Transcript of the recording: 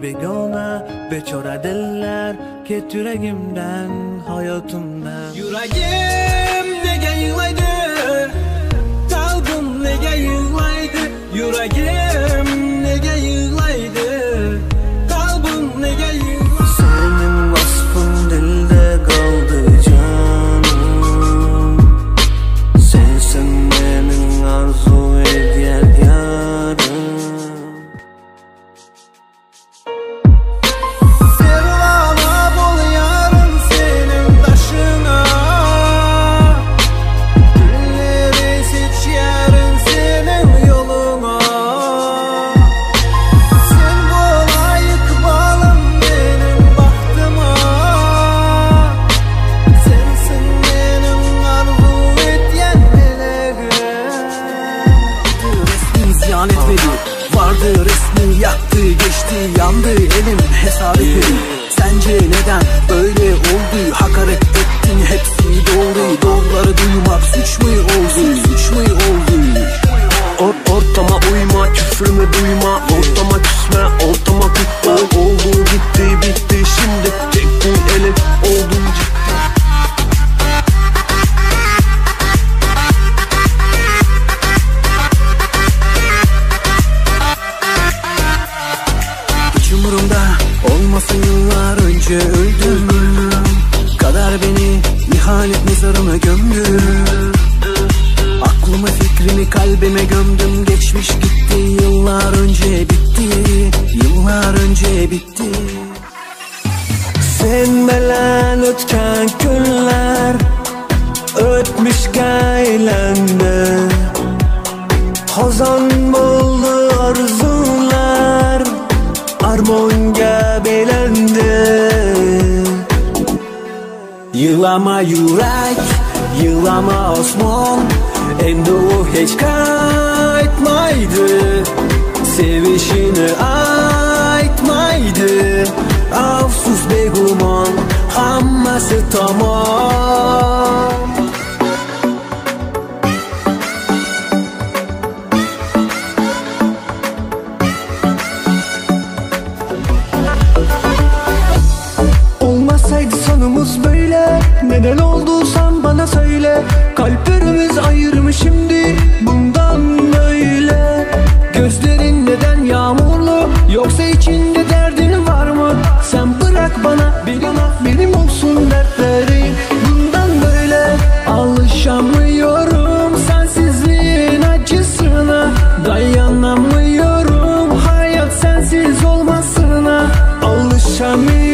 begona beçora diller ket yüreğimden hayatımdan. Yüreğim nege yığlaydı, kalbim nege yığlaydı. Yüreğim nege yığlaydı, kalbim nege yığlaydı. Senin vasfın dilde kaldı canım. Sensin benim arzu eden yarım. Vardı resmi yaktı geçti yandı elim hesap etmedim. Sence neden böyle oldu? Hakaret ettin hepsi doğru. Doğruları duymak suç mu oldu? Suç mu oldu? Ortama uyma, küfrümü duyma. Ortama küsme, ortama kutla. Oldu gitti bitti şimdi çektin eli oldun ciddi. Umurumda olmasın yıllar önce öldüm. Kader beni ihanet mezarına gömdü. Aklımı fikrimi kalbime gömdüm. Geçmiş gitti yıllar önce bitti. Yıllar önce bitti. Sen bilen ötken günler ötmüş eğlendi. Hazan buldu arzular armonga belendi. Yılama yürek, yılama osman. Endi o hiç kaytmaydı. Sevişini aytmaydı. Afsus beguman, hammasi tamam. Olmasaydı sonumuz böyle, neden oldu sen bana söyle. Kalplerimiz ayırmış şimdi bundan böyle. Gözlerin neden yağmurlu, yoksa içinde derdin var mı? Sen bırak bana benim olsun dertlerin. Bundan böyle alışamıyorum sensizliğin acısına. Dayanamıyorum hayat sensiz olmasına. Alışamıyorum